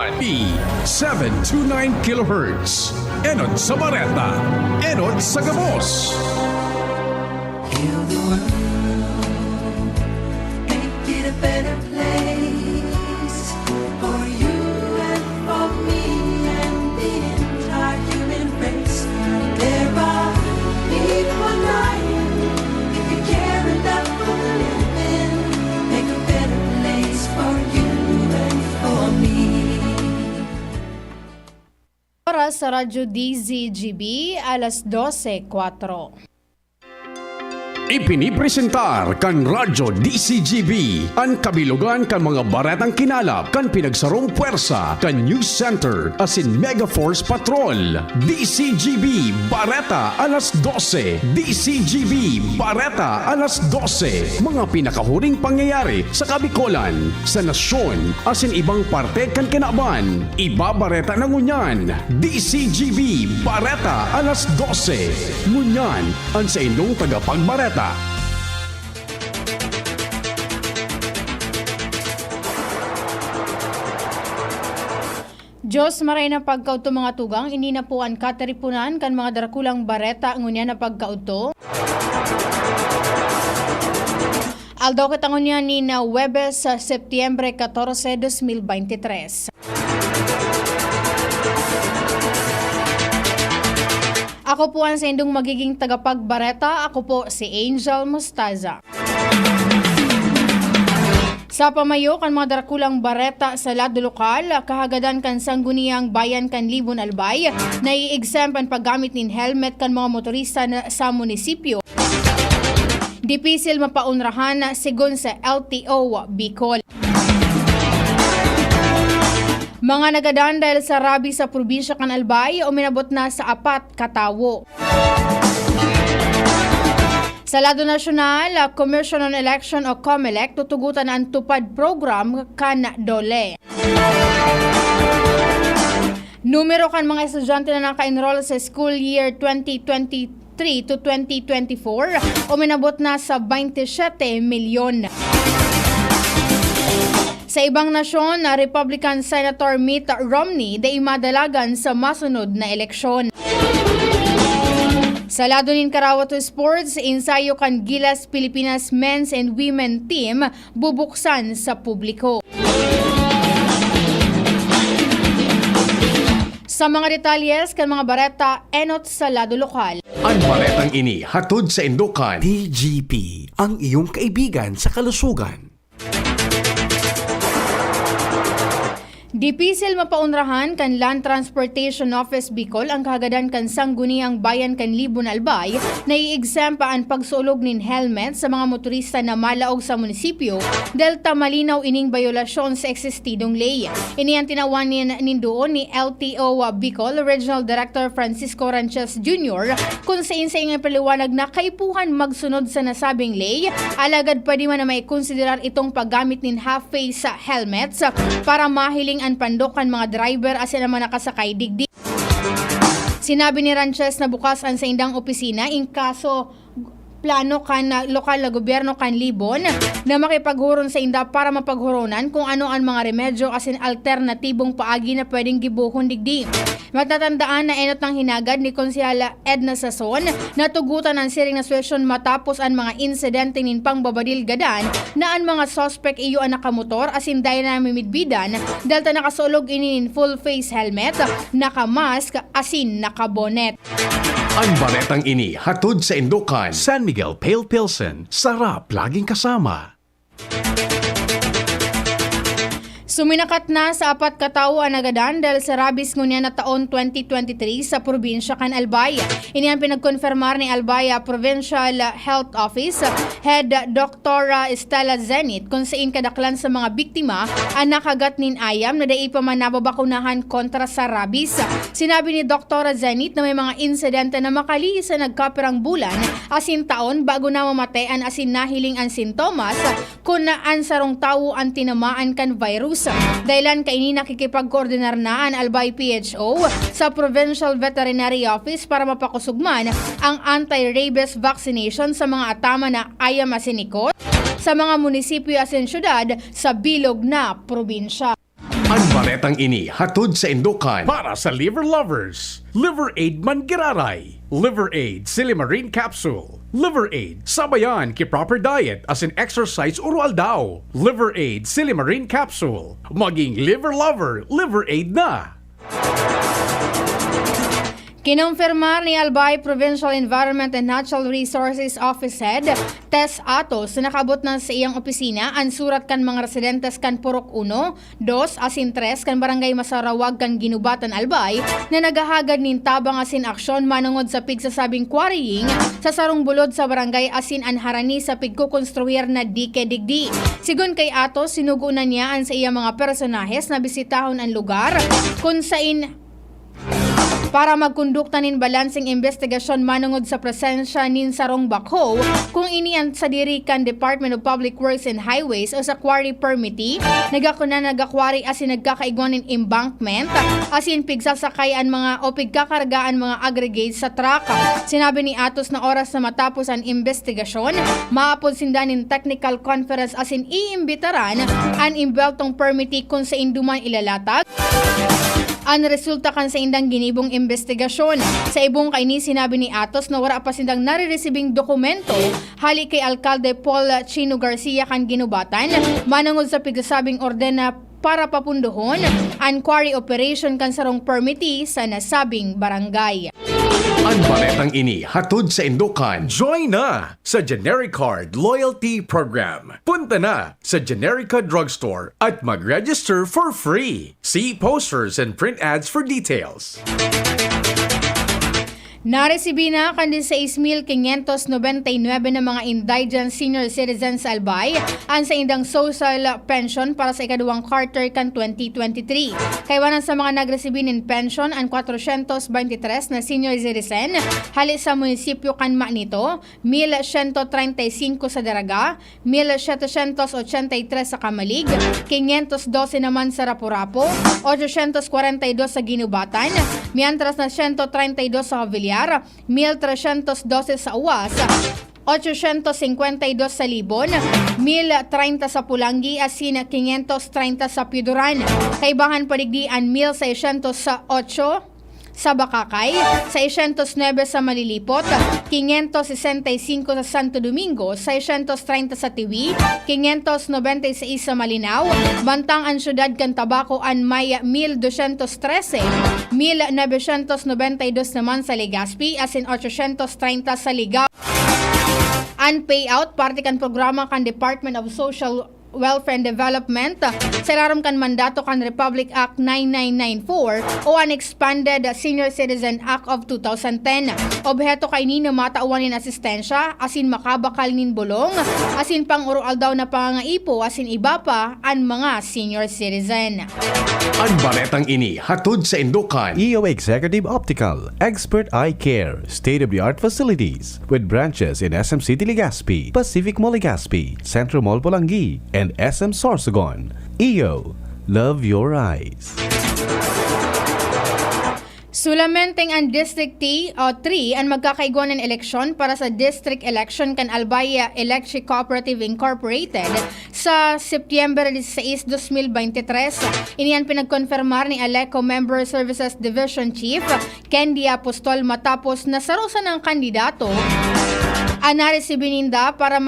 Sindukan P729 kHz. Enod sa Bareta, Enod sa Gabos. Heal the world, make it a better place for you and for me and the entire human race. There are people dying. If you care enough for the living, make a better place for you and for me. Para sa Radyo DZGB, alas 12:04. Ipinipresentar kan Radyo DCGB ang kabilugan kan mga baretang kinalap kan pinagsarong puwersa kan News Center asin Mega Force Patrol. DCGB Bareta alas 12. DCGB Bareta alas 12. Mga pinakahuring pangyayari sa Kabikolan, sa nasyon asin ibang parte kan kinaban. Ibabareta na ngunyan. DCGB Bareta alas 12. Ngunyan ang sa inyong tagapagbareta. Diyos maray na pagkauto mga tugang, ini na po ang kataripunan kan mga darakulang bareta ngunya na pagkauto. Aldaw kita ngunya ni na Webes sa Setyembre 14, 2023. Ako po ang sa indong magiging tagapagbareta. Ako po si Angel Mostaza. Sa pamayo kan mga darakulang bareta sa lado lokal, kahagadan kan sangguniang bayan kan Libon Albay, na i-exempt ang paggamit nin helmet kan mga motorista sa munisipyo. Dipisil mapaunrahan sigon sa LTO Bicol. Mga nagadan dahil sa rabi sa probinsya kan Albay, uminabot na sa 4 katawo. Sa lado nasyonal, Commission on Election o COMELEC tutugutan ang tupad program kan DOLE. Numero kan mga estudyante na naka-enroll sa school year 2023 to 2024, uminabot na sa 27 milyon. Sa ibang nasyon, Republican Senator Mitt Romney day madalagan sa masunod na eleksyon. Sa lado nin Karawato Sports, ensayo kan Gilas Pilipinas Men's and Women Team bubuksan sa publiko. Sa mga detalyes kan mga bareta, enot sa lado lokal. Ang baretang ini hatod sa Indukan DGP, ang iyong kaibigan sa kalusugan. Dipisil mapaunrahan kan Land Transportation Office Bicol ang kahagadan kan sangguniang bayan kan Libon Albay na i-exempt ang pagsulog nin helmet sa mga motorista na malaog sa munisipyo dahil malinaw ining bayolasyon sa eksistidong ley. Ini ang tinawanin nindoon ni LTO Bicol Regional Director Francisco Ranches Jr. kung sa inang paliwanag na kaipuhan magsunod sa nasabing ley, alagad pa di man na may konsiderar itong paggamit nin half-face helmets para mahiling ang pandokan mga driver asin naman nakasakay digdig. Sinabi ni Ranches na bukas ang sa indang opisina in kaso plano kan lokal na gobyerno kan Libon na makipaghuron sa inda para mapaghuronan kung ano ang mga remedyo asin alternatibong paagi na pwedeng gibuhon digdi. Matatandaan na enot ng hinagad ni Konsyala Edna Sason na tugutan ang siring na sitwasyon matapos ang mga insidente nin pangbabadil gadan na ang mga suspect iyo ang nakamotor asin dahil na mimidbidan dahil ta nakasulog inin full face helmet, nakamask asin nakabonet. Ang baretang ini hatod sa Indukan San Miguel Pale Pilsen, sarap laging kasama. Suminakat na sa 4 katawo ang nagadan dahil sa rabis ngunya na taon 2023 sa probinsya kan Albay. Ini ang pinagkonfirmar ni Albay Provincial Health Office Head Dr. Estela Zenit kung saan kadaklan sa mga biktima ang nakagat nin ayam na dai pa man nababakunahan kontra sa rabis. Sinabi ni Dr. Zenit na may mga insidente na makali sa nagkapirang bulan asin taon bago na mamatean asin nahiling ang sintomas kung naan sarong tawo ang tinamaan kan virus. Dahilan kaini nakikipag-koordinar na ang Albay PHO sa Provincial Veterinary Office para mapakusugman ang anti-rabies vaccination sa mga atama na ayam asin ikot sa mga munisipyo asin syudad sa bilog na probinsya. Ang baretang ini hatod sa Indukan. Para sa liver lovers, Liver Aid Mangiraray, Liver Aid Silimarine Capsule, Liver Aid Sabayan ki proper diet as in exercise oral daw, Liver Aid Silimarine Capsule. Maging liver lover, Liver Aid na. Kinumpirmar ni Albay Provincial Environment and Natural Resources Office Head Tess Atos na nakabot na sa iyang opisina ang surat kan mga residentes kan Purok 1, 2 asin 3 kan Barangay Masarawag kan Ginubatan Albay na nagahagad nin tabang asin aksyon manungod sa pigsasabing quarrying sa sarong bulod sa barangay asin anharani sa pigkukonstruir na dike digdi. Sigun kay Atos, sinugunan niya ang sa iyang mga personahes na bisitahon ang lugar kung sain para magkondukta nin balancing investigasyon manungod sa presensya nin sarong bakho kung inian sa diri kan Department of Public Works and Highways o sa quarry permittee nagakwari asin nagkakaigwan nin embankment asin pigsasakay ang mga o pigkakargaan mga aggregates sa truck. Sinabi ni Atos na oras na matapos ang investigasyon maapod sindan nin technical conference asin iimbitaran ang imbeltong permittee kung sa induman ilalatag ang resulta kan sa indang ginibong investigasyon. Sa ibong kaini sinabi ni Atos na wala pa sindang nare-receiving dokumento hali kay Alkalde Paul Chino Garcia kan Ginubatan manungod sa pigsasabing ordena para papunduhon ang quarry operation kan sarong permittee sa nasabing barangay. Ang baretang ini hatod sa Indukan. Join na sa Genericard Loyalty Program. Punta na sa Generica Drugstore at mag-register for free. See posters and print ads for details. Naresibi na kandi 6,599 na mga indigent senior citizens sa Albay ang sa indang social pension para sa ikaduwang quarter kan 2023. Kaywanan sa mga nagresibi nin pension ang 423 na senior citizen hali sa munisipyo kan Manito, 1,135 sa Daraga, 1,783 sa Kamalig, 512 naman sa Rapu-Rapu, 842 sa Ginubatan, mientras na 132 sa Havillar, 1,312 sa Uwas, 852 sa Libon, 1,030 sa Pulangi, asin 530 sa Piduran. Kaibahan paligdian 1,608 sa Bakakay, 609 sa Malilipot, 565 sa Santo Domingo, 630 sa Tiwi, 596 sa Malinaw, bantang ang syudad kan Tabaco an may 1,213, 1,992 naman sa Legazpi, asin 830 sa Ligao. Ang payout parte kan programa kan Department of Social Welfare and Development sa ilalim kan mandato kan Republic Act 9994 o ang Expanded Senior Citizen Act of 2010. Obheto kay ni na matauan nin asistensya asin makabakal nin bulong asin pang-urual daw na pangangaipo asin iba pa ang mga senior citizen. Ang baretang ini hatod sa Indukan. EO Executive Optical, Expert Eye Care, state-of-the-art facilities with branches in SM City Legazpi, Pacific Mall Legazpi, Centro Mall Pulangi, and SM Sorsogon. EO, love your eyes. Sulamenteng ang District 3 ang magkakaigwan ng eleksyon para sa District Election kan Albay Electric Cooperative Incorporated sa September 16, 2023. Iniyan pinagkonfirmar ni Aleco Member Services Division Chief Candy Apostol matapos nasarusan ng kandidato naresibinda para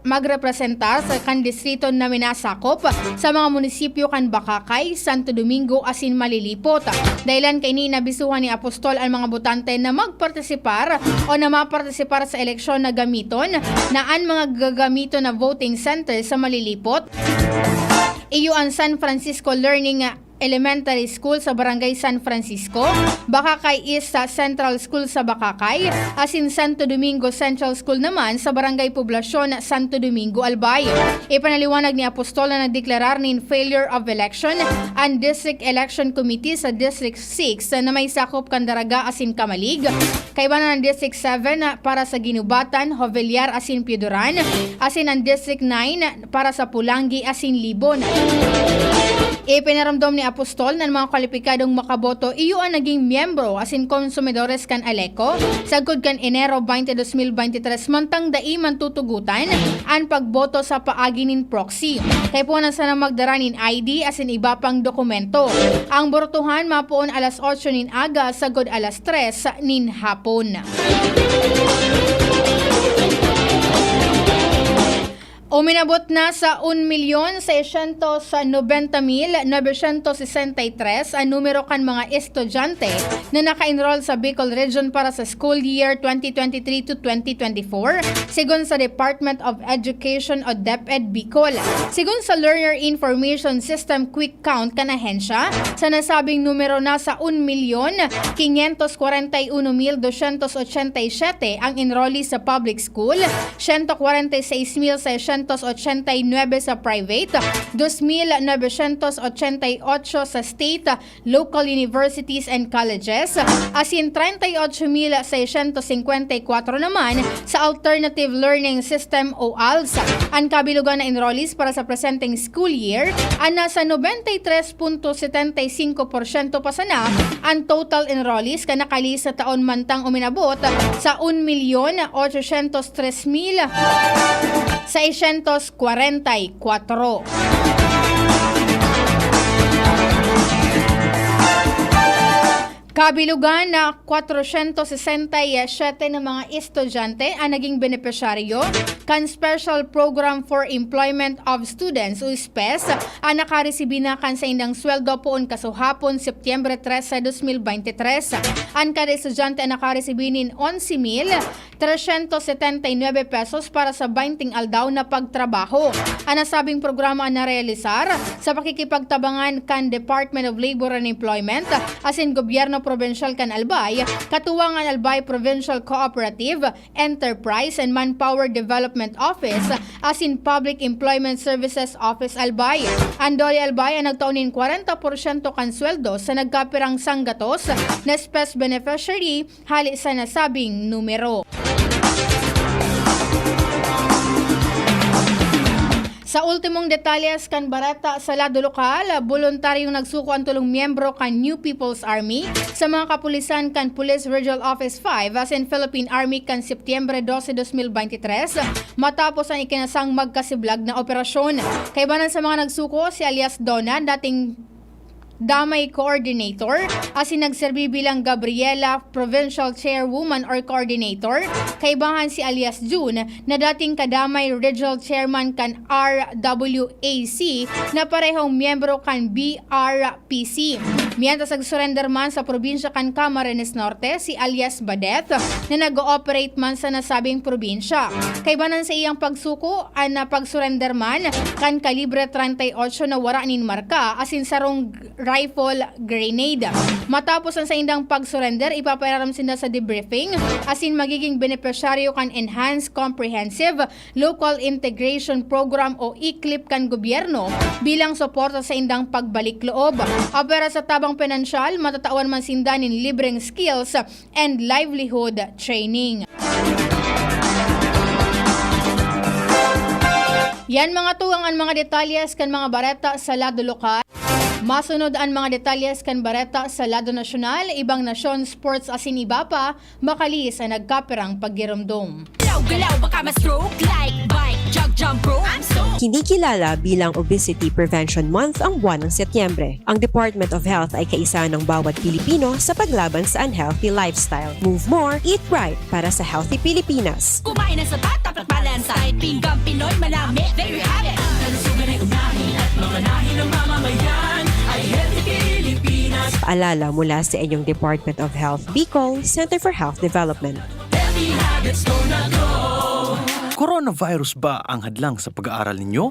magrepresentar sa kan distrito na minasakop sa mga munisipyo kan Bakakay, Santo Domingo asin Malilipot. Dahilan kay ni nabisuhan ni Apostol ang mga botante na magpartisipar o na mapartisipar sa eleksyon na gamiton na ang mga gagamito na voting center sa Malilipot. Iyo ang San Francisco Learning Elementary School sa Barangay San Francisco, Bakakay East Central School sa Bakakay, asin Santo Domingo Central School naman sa Barangay Poblasyon Santo Domingo, Albay. Ipanaliwanag ni Apostol na nagdeklarar nin failure of election ang District Election Committee sa District 6 na may sakop kan Daraga asin Kamalig, kaibanan ng District 7 para sa Ginubatan, Jovellar asin Piduran, asin ang District 9 para sa Pulangi asin Libon. Ipinaramdam ni Apostol na mga kwalipikadong makaboto iyo ang naging miyembro asin konsumidores kan Aleco sagod kan Enero 20, 2023 mantang daiman tutugutan ang pagboto sa paaginin proxy. Kay po na sana magdaranin ID asin iba pang dokumento. Ang bortuhan mapuon alas 8 nin aga sagod alas 3 nin hapon. Uminabot na sa 1,690,963 ang numero kan mga estudyante na naka-enroll sa Bicol Region para sa school year 2023 to 2024 sigon sa Department of Education o DepEd Bicol. Sigon sa Learner Information System Quick Count kan ahensya, sa nasabing numero na sa 1,541,287 ang enrollee sa public school, 146,689 sa private, 2,988 sa state, local universities and colleges, asin 38,654 naman sa Alternative Learning System o ALS. Ang kabilugan na enrollees para sa presenting school year ang nasa 93.75% pa sana ang total enrollees ka nakali sa taon mantang uminabot sa 1,803,644. Kabilugan na 467 na mga estudyante ang naging benepisyaryo kan Special Program for Employment of Students o SPES ang nakaresibi na kan sa indang sweldo poon kasuhapon Setyembre 13, 2023. Ang kada estudyante ang nakaresibi nin 11,379 pesos para sa 20 aldaw na pagtrabaho. Ang nasabing programa ang narealisar sa pakikipagtabangan kan Department of Labor and Employment asin gobyerno provincial kan Albay, katuwang ang Albay Provincial Cooperative, Enterprise and Manpower Development Office, asin Public Employment Services Office Albay. Ang Doli Albay ang nagtaunin 40% kan sweldo sa nagkapirang sanggatos na SPES beneficiary hali sa nasabing numero. Sa ultimong detalyes kan barata sa lado lokal, voluntaryong nagsuko ang tulong miyembro kan New People's Army sa mga kapulisan kan Police Regional Office 5 as in Philippine Army kan Setyembre 12, 2023 matapos ang ikinasang magkasiblag na operasyon. Kaibanan sa mga nagsuko si alias Donna, dating Damay Coordinator, asin nagserbi bilang Gabriela Provincial Chairwoman or Coordinator. Kaibahan si alias June na dating Kadamay Regional Chairman kan RWAC na parehong miyembro kan BRPC. Mientras nag-surrender man sa probinsya kan Camarines Norte si alias Badet na nag-ooperate man sa nasabing probinsya. Kaibanan sa iyang pagsuko ang pag-surrender man kan kalibre 38 na wara nin marka asin sarong rifle grenade. Matapos ang sa indang pag-surrender, ipapayaram sila sa debriefing asin magiging benepisyaryo kan Enhanced Comprehensive Local Integration Program o ICLIP kan gobyerno bilang suporta sa indang pagbalik loob. Opera sa tabang pinansyal, matatawan man sindanin libreng skills and livelihood training. Yan mga tuwang ang mga detalyes kan mga bareta sa lado lokal. Masunod ang mga detalyes kan bareta sa lado nasyonal, ibang nasyon, sports asin iba pa, makalis ang nagkapirang paggirumdum. Galaw baka ma-stroke like bike, jog, jump rope. Kinikilala bilang Obesity Prevention Month ang buwan ng Setyembre. Ang Department of Health ay kaisa ng bawat Pilipino sa paglaban sa unhealthy lifestyle. Move more, eat right para sa healthy Pilipinas. Kumain ng sapat, tapat balansay, pinggang Pinoy malami, there you have it. Ang kalusugan ay unahin at mamanahin ng mamamayan ay healthy Pilipinas. Paalala mula sa inyong Department of Health, Bicol, Center for Health Development. Healthy habits gonna go. Coronavirus ba ang hadlang sa pag-aaral ninyo?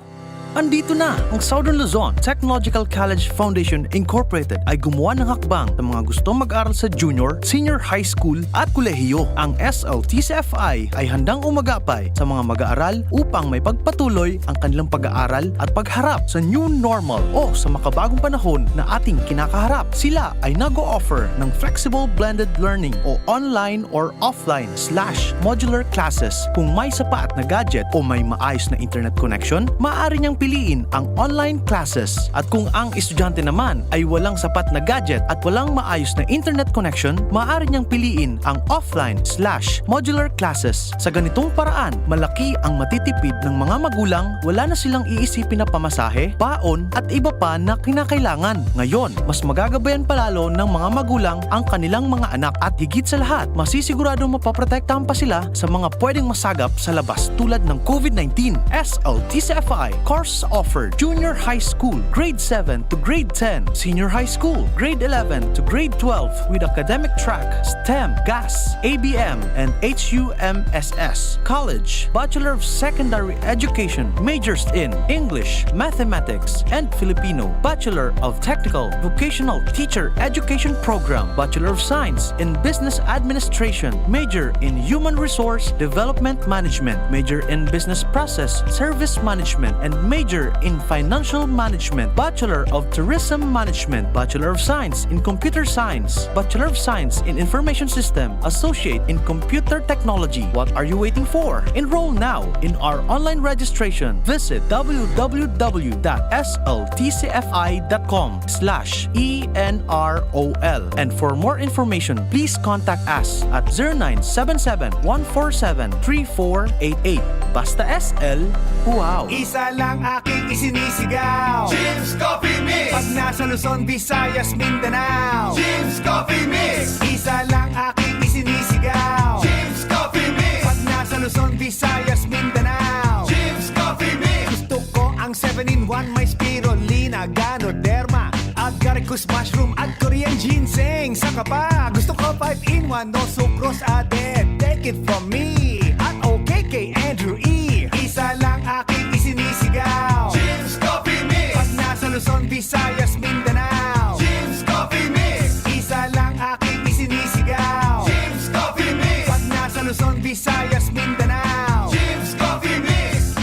Andito na ang Southern Luzon Technological College Foundation Incorporated ay gumawa ng hakbang sa mga gustong mag-aral sa junior, senior high school at kolehiyo. Ang SLTCFI ay handang umagapay sa mga mag-aaral upang may pagpatuloy ang kanilang pag-aaral at pagharap sa new normal o sa makabagong panahon na ating kinakaharap. Sila ay nag-o-offer ng flexible blended learning o online or offline/modular classes. Kung may sapat na gadget o may maayos na internet connection, maaari niyang piliin ang online classes. At kung ang estudyante naman ay walang sapat na gadget at walang maayos na internet connection, maaari niyang piliin ang offline/modular classes. Sa ganitong paraan, malaki ang matitipid ng mga magulang, wala na silang iisipin na pamasahe, baon at iba pa na kinakailangan. Ngayon, mas magagabayan palalo ng mga magulang ang kanilang mga anak at higit sa lahat, masisiguradong mapaprotektahan pa sila sa mga pwedeng masagap sa labas tulad ng COVID-19. SLTCFI course offered Junior High School, Grade 7 to Grade 10, Senior High School, Grade 11 to Grade 12 with academic track, STEM, GAS, ABM, and HUMSS. College, Bachelor of Secondary Education, majors in English, Mathematics, and Filipino. Bachelor of Technical Vocational Teacher Education Program, Bachelor of Science in Business Administration, major in Human Resource Development Management, major in Business Process Service Management, and major in Financial Management, Bachelor of Tourism Management, Bachelor of Science in Computer Science, Bachelor of Science in Information System, Associate in Computer Technology. What are you waiting for? Enroll now in our online registration. Visit www.sltcfi.com/ENROL. And for more information, please contact us at 0977-147-3488. Basta SL, wow! Isa lang aking isinisigaw, Jim's Coffee Mix! pag nasa Luzon, Visayas, Mindanao. Jim's Coffee Mix! Isa lang aking isinisigaw, Jim's Coffee Mix! pag nasa Luzon, Visayas, Mindanao. Jim's Coffee Mix! Gusto ko ang 7-in-1, may spirulina, ganoderma, agaricus mushroom at Korean ginseng. Saka pa, gusto ko 5-in-1, no sucrose added. Take it from me, at okay kay Andrew E. Isa lang aking isinisigaw, Jim's Coffee Mix! pag nasa Luzon, Visayas, Mindanao. Jim's Coffee Mix! Isa lang aking isinisigaw, Jim's Coffee Mix! pag nasa Luzon, Visayas, Mindanao. Jim's Coffee Mix!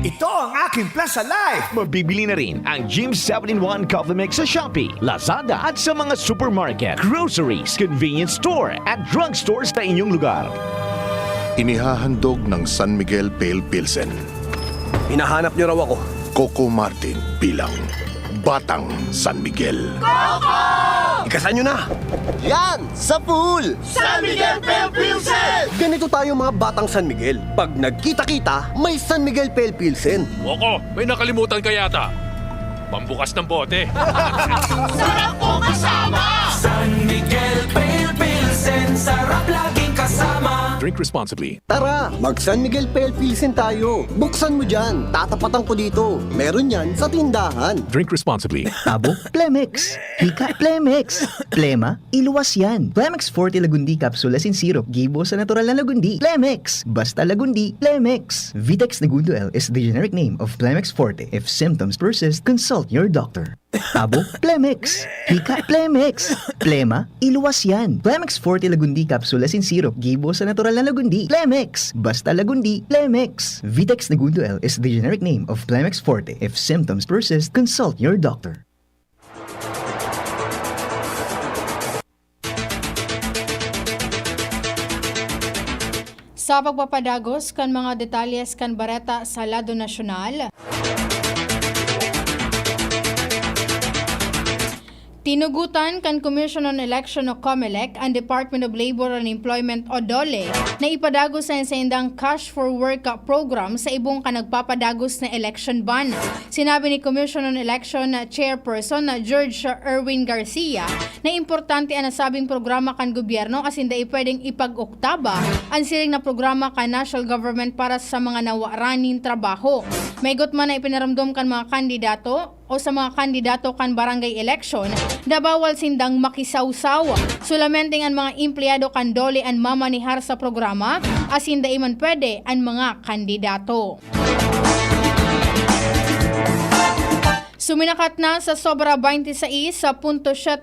Ito ang aking plan sa life. Mabibili na rin ang Jim's 7-in-1 Coffee Mix sa Shopee, Lazada at sa mga supermarket, groceries, convenience store at drugstores sa inyong lugar. Inihahandog ng San Miguel Pale Pilsen. Hinahanap niyo raw ako. Coco Martin bilang Batang San Miguel. Ikasan niyo na! Yan! Sa pool! San Miguel Pale Pilsen! Ganito tayo mga batang San Miguel. Pag nagkita-kita, may San Miguel Pale Pilsen. Woko, may nakalimutan ka yata. Pambukas ng bote. Sarap po kasama! San Miguel Pale Pilsen, sarap laging kasama. Drink responsibly. Tara, mag San Miguel Pale Pilsen tayo. Buksan mo dyan. Tatapatan ko dito. Meron yan sa tindahan. Drink responsibly. Tabo, Plemex. Hika, Plemex. Plema, iluwas yan. Plemex Forte Lagundi Capsule Asin Syrup. Gibo sa natural na Lagundi. Plemex. Basta Lagundi. Plemex. Vitex Nagundo L is the generic name of Plemex Forte. If symptoms persist, consult your doctor. Tabo, Plemex. Hika, Plemex. Plema, iluwas yan. Plemex Forte Lagundi Capsule Asin Syrup. Gibo sa natural na Lagundi. Plemex. Basta Lagundi. Plemex. Vitex Nagundo L is the generic name of Plemex Forte. If symptoms persist, consult your doctor. Sa pagpapadagos kan mga detalyes kan bareta sa lado nasyonal, tinugutan kan Commission on Election o COMELEC ang Department of Labor and Employment o DOLE na ipadagos sa indang Cash for Work program sa ibong kanagpapadagos na election ban. Sinabi ni Commission on Election Chairperson George Erwin Garcia na importante ang nasabing programa kan gobyerno kasi hindi pwedeng ipag-oktaba ang siring na programa kan national government para sa mga nawaranin trabaho. Maygot man na ipinaramdom kan mga kandidato o sa mga kandidato kan barangay election na bawal sindang makisawsaw. Sulamenteng ang mga empleyado kan DOLE ang mamanihar sa programa as hindi man pwede ang mga kandidato. Suminakat na sa sobra 26.7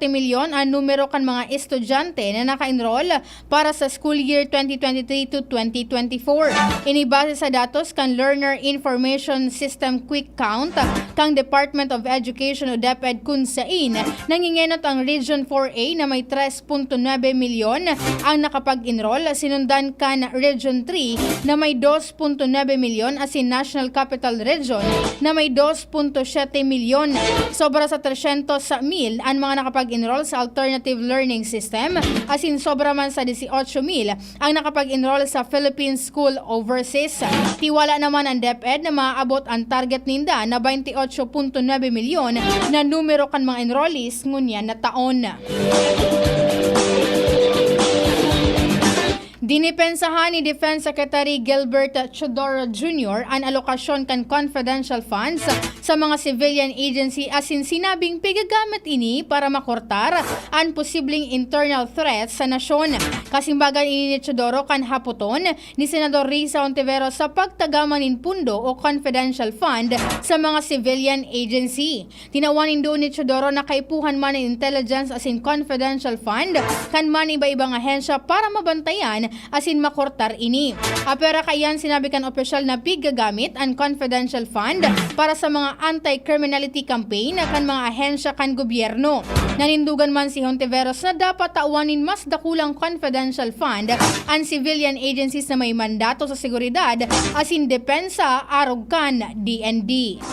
milyon ang numero kan mga estudyante na naka-enroll para sa school year 2023 to 2024. Inibase sa datos kan Learner Information System Quick Count kang Department of Education o DepEd kun sain nangingenot ang Region 4A na may 3.9 milyon ang nakapag-enroll, sinundan kan Region 3 na may 2.9 milyon as in National Capital Region na may 2.7 milyon. Sobra sa 300,000 ang mga nakapag-enroll sa Alternative Learning System, as in sobra man sa 18,000 ang nakapag-enroll sa Philippine School Overseas. Tiwala naman ang DepEd na maaabot ang target ninda na 28.9 milyon na numero kan mga enrollees ngunyan na taon. Dinipensahan ni Defense Secretary Gilbert Chodoro Jr. ang alokasyon kan confidential funds sa mga civilian agency, as in sinabing pigagamit ini para makortar ang posibleng internal threats sa nasyon. Kasimbagan ini ni Chodoro kan haputon ni Senador Risa Ontiveros sa pagtagaman in pundo o confidential fund sa mga civilian agency. Tinawanin doon ni Chodoro na kaipuhan man ng intelligence as in confidential fund kan man iba-ibang ahensya para mabantayan as in makortar ini. Apera kayan sinabi kan opisyal na pigagamit ang confidential fund para sa mga anti-criminality campaign kan mga ahensya kan gobyerno. Nanindugan man si Hontiveros na dapat tawanin mas dakulang confidential fund ang civilian agencies na may mandato sa seguridad as in depensa arog kan DND.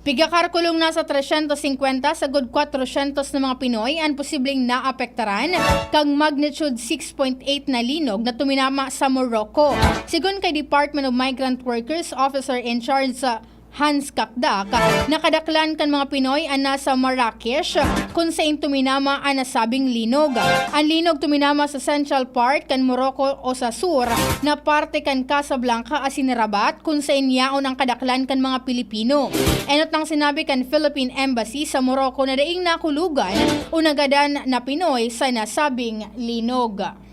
Pigakarkulong na sa 350 sa good 400 na mga Pinoy ang posibleng naapektaran kang magnitude 6.8 na linog na tuminama sa Morocco. Sigon kay Department of Migrant Workers Officer in charge sa Hans Kakdak, nakadaklan kan mga Pinoy ang nasa Marrakesh kung saan tuminama ang nasabing linog. Ang linog tuminama sa Central Part kan Morocco o sa sur na parte kan Casablanca asin Rabat kung saan yaon ang kadaklan kan mga Pilipino. Enot nang sinabi kan Philippine Embassy sa Morocco na daing nakulugan o nagadan na Pinoy sa nasabing linog.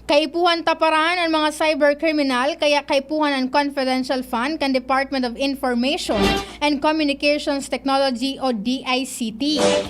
Kaipuhan taparan ang mga cybercriminal kaya kaipuhan ang confidential fund kan Department of Information and Communications Technology o DICT.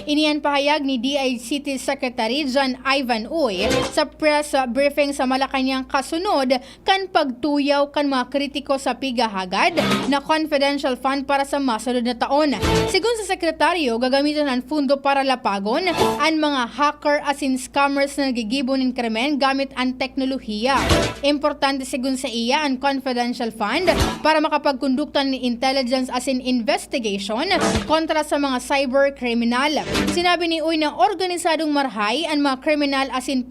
Iniyan pahayag ni DICT Secretary John Ivan Uy sa press briefing sa Malacanang kasunod kan pagtuyaw kan mga kritiko sa pigahagad na confidential fund para sa masunod na taon. Sigun sa sekretaryo, gagamitin ang fundo para lapagon ang mga hacker as in scammers na nagigibo ng krimen gamit ang teknolohiya. Importante sigun sa iya ang confidential fund para makapagkondukta ng intelligence as in investigation kontra sa mga cyber criminal. Sinabi ni Uy na organisadong marhay ang mga criminal as in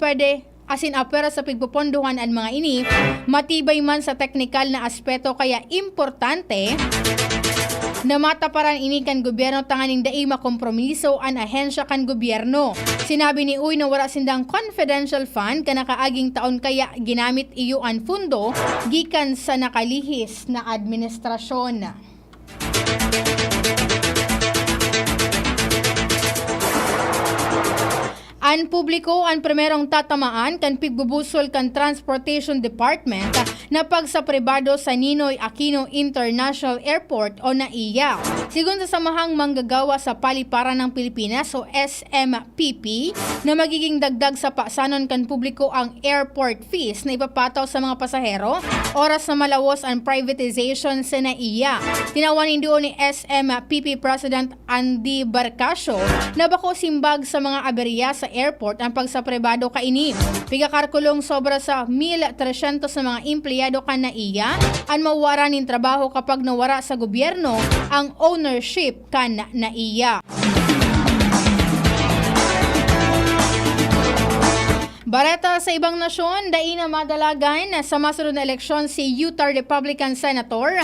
apera sa pigpuponduhan ang mga ini matibay man sa teknikal na aspeto kaya importante na mataparan ini kan gobyerno tanganing dai makompromiso an ahensya kan gobyerno. Sinabi ni Uy na wala sindang confidential fund kana kaaging taon kaya ginamit iyo ang fundo gikan sa nakalihis na administrasyon. Ang publiko ang primerong tatamaan kan pigbubusol kan Transportation Department na pag sa pribado sa Ninoy Aquino International Airport o NAIA. Sigun sa Samahang Manggagawa sa Paliparan ng Pilipinas o SMPP na magiging dagdag sa pasanon kan publiko ang airport fees na ipapataw sa mga pasahero oras na malawos ang privatization sa NAIA. Tinawanin doon ni SMPP President Andy Barcasio na bako simbag sa mga aberya sa airport ang pagsapribado kaini. Pigakarkulong sobra sa 1,300 na mga empleyado kan NAIA ang mawara nin trabaho kapag nawara sa gobyerno ang ownership kan NAIA. Bareta sa ibang nasyon, dai na madalagan sa masunod na eleksyon si Utah Republican Senator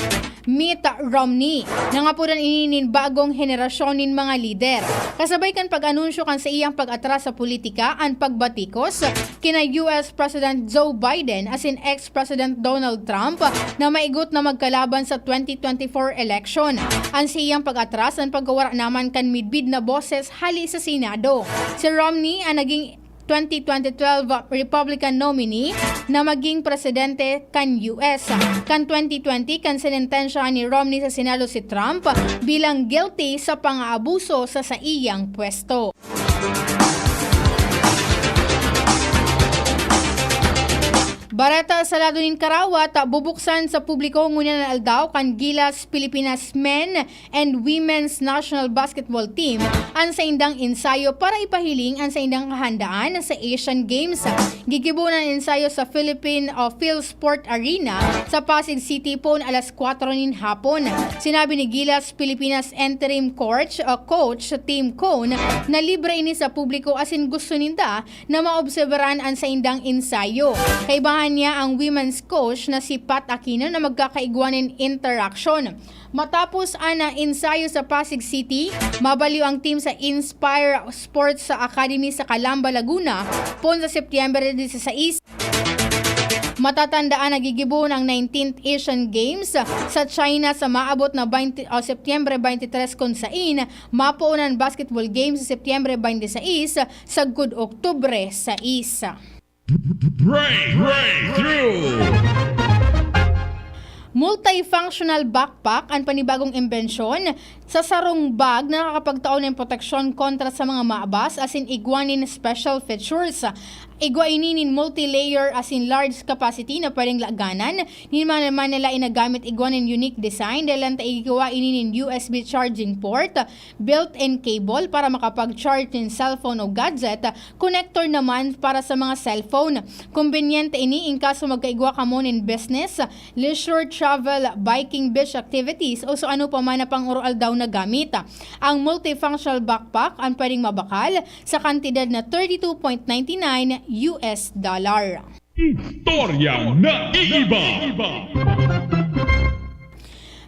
Mitt Romney. Nangapunan ininin bagong henerasyon nin mga lider. Kasabay kan pag-anunsyo kan sa iyang pag-atras sa politika ang pagbatikos kina US President Joe Biden as in ex-President Donald Trump na maigot na magkalaban sa 2024 election. Ang sa iyang pag-atras ang paggawara naman kan midbid na boses hali sa Senado. Si Romney ang naging 2012 Republican nominee na maging presidente kan US. Kan 2020 kan sinentensyahan ni Romney sa Senado si Trump bilang guilty sa pang-aabuso sa iyang pwesto. Barata sa lado nin Karawat, bubuksan sa publiko ngunya na aldaw kan Gilas Pilipinas Men and Women's National Basketball Team ang sa indang ensayo para ipahiling ang sa indang kahandaan sa Asian Games. Gigibo ng ensayo sa Philippine Philsport Arena sa Pasig City po alas 4 nin hapon. Sinabi ni Gilas Pilipinas interim coach Team Cone na libre ini sa publiko asin gusto ninda na maobserbaran ang sa indang ensayo. Kaibahan niya ang women's coach na si Pat Aquino na magkakaigwanin interaction. Matapos ana ensayo sa Pasig City, mabaliw ang team sa Inspire Sports sa Academy sa Calamba, Laguna, pon sa Setyembre 16. Matatandaan na gigibo ng 19th Asian Games sa China sa maabot na Setyembre 23 kung sain, mapaunan basketball games sa Setyembre 26 sa Good Oktubre sa isa. Breakthrough! Multifunctional backpack ang panibagong imbensyon sa sarong bag na nakakapagtaon ng proteksyon kontra sa mga maabas asin igwanin special features. Igwainin multi-layer asin large capacity na pwedeng laganan. Ninaman naman nila inagamit igwanin unique design dahil ta igwainin USB charging port, built-in cable para makapag-charge ng cellphone o gadget, connector naman para sa mga cellphone. Convenient ini in kaso magkaigwa ka mo in business, leisure, travel, biking, beach activities o so ano pa man na pang oral daw na gamit. Ang multifunctional backpack ang pwedeng mabakal sa kantidad na $32.99 US. Istorya na iiba!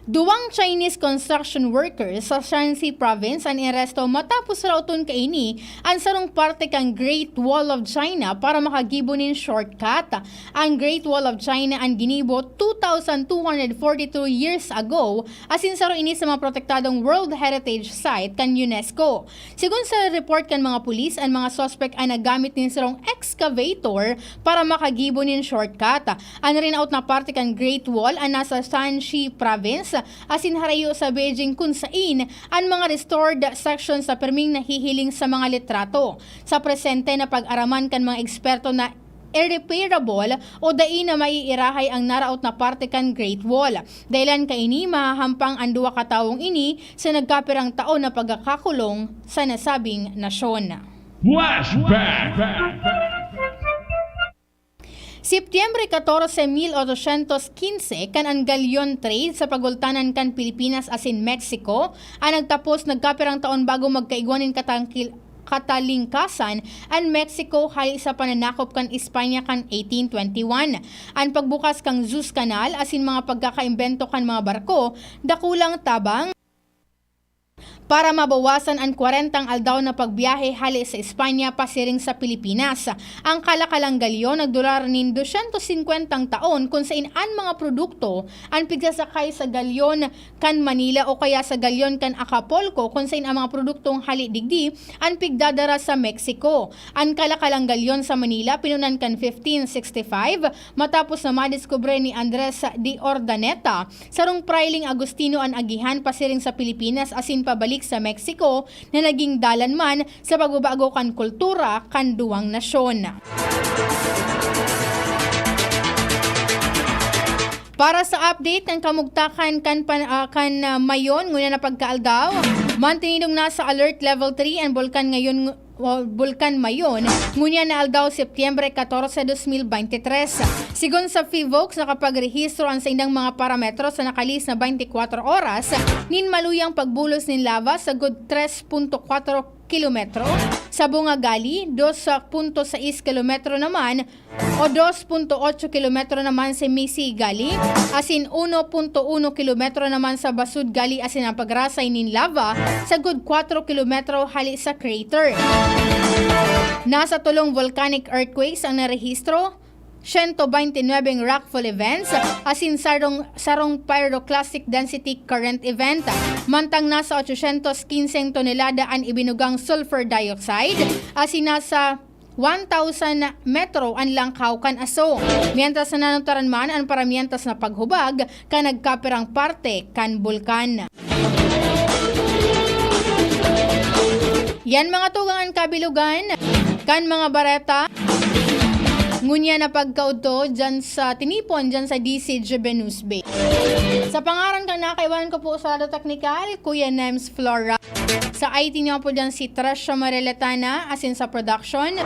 Duwang Chinese construction workers sa Shanxi Province ang aresto matapos rauton kaini ang sarong parte kang Great Wall of China para makagibo nin shortcut. Ang Great Wall of China ang ginibo 2,242 years ago asin saro ini sa mga protektadong World Heritage Site kan UNESCO. Sigun sa report kan mga pulis, ang mga suspect ay nagamit nin sarong excavator para makagibo nin shortcut. Ang rin out na parte kang Great Wall ang nasa Shanxi Province asin harayo sa Beijing kung sain ang mga restored sections sa perming nahihiling sa mga litrato. Sa presente na pag-araman kan mga eksperto na irreparable o dai na maiirahay ang naraot na parte kan Great Wall. Dahilan kaini mahahampang ang duwa katawong ini sa nagkapirang taon na pagkakakulong sa nasabing nasyon. Flashback! Setyembre 14, 1815 kan ang galyon trade sa pagultanan kan Pilipinas asin Mexico ang nagtapos nagkapirang taon bago magkaigwanin katalingkasan ang Mexico hali sa pananakop kan Espanya kan 1821. Ang pagbukas kang Suez Canal asin mga pagkakaimbento kan mga barko dakulang tabang para mabawasan ang 40 aldaw na pagbiyahe hali sa Espanya pasiring sa Pilipinas. Ang kalakalang galyon nagdurar nin 250 taon kung saan ang mga produkto ang pigsasakay sa galyon kan Manila o kaya sa galyon kan Acapulco kung saan ang mga produktong hali digdi ang pigdadara sa Mexico. Ang kalakalang galyon sa Manila pinunan kan 1565 matapos na madiskubre ni Andres de Ordaneta sarong Prailing Agustino ang agihan pasiring sa Pilipinas asin pabalik sa Mexico na naging dalan man sa pagbabago kan kultura kan duwang nasyon. Para sa update ng kamugtakan kan mayon ngunya na pagkaaldaw, mantinidong nasa alert level 3 ang Bulkan Mayon, ngunya na aldaw Setyembre 14, 2023. Sigon sa FIVOX, nakapagrehistro ang sa indang mga parametro sa nakalis na 24 oras, nin maluyang pagbulos nin lava sa good 3.4 kilometro. Sa Bungagali, 2.6 kilometro naman o 2.8 kilometro naman sa Misigali, asin 1.1 kilometro naman sa Basud Gali asin ang pagrasay nin lava sa good 4 kilometro hali sa crater. Nasa tulong volcanic earthquakes ang narehistro, 129 rockfall events, asin sarong pyroclastic density current event. Mantang nasa 815 tonelada ang ibinugang sulfur dioxide, asin nasa 1,000 metro ang langkaw kan aso. Mientras na nanutaran man ang paramientas na paghubag kan nagkapirang parte kan bulkan. Yan mga tugangan kabilugan, kan mga bareta, ngunya na pagkauto dyan sa tinipon dyan sa DCGB News Bay. Sa pangaran ka nakaiwanan ko po sa Lado Technical, Kuya Nems Flora. Sa IT niyo po dyan si Tresha Mareletana asin sa production.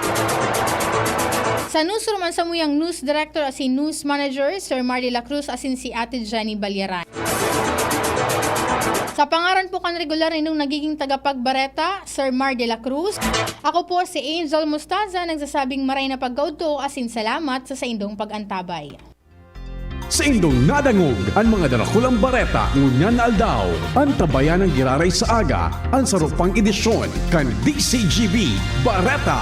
Sa newsroom ang samuyang news director asin news manager, Sir Mar de la Cruz asin si Ate Jenny Balyaran. Sa pangaran po kan regular inyong nagiging tagapagbareta, Sir Mar de la Cruz. Ako po si Angel Mustaza, nagsasabing maray na pagkauto asin salamat sa indong pag-antabay. Sa indong nadangog ang mga darakulang bareta ngunyan na aldaw. Ang tabayan ng giraray sa aga, ang sarupang edisyon kan DCGB Bareta.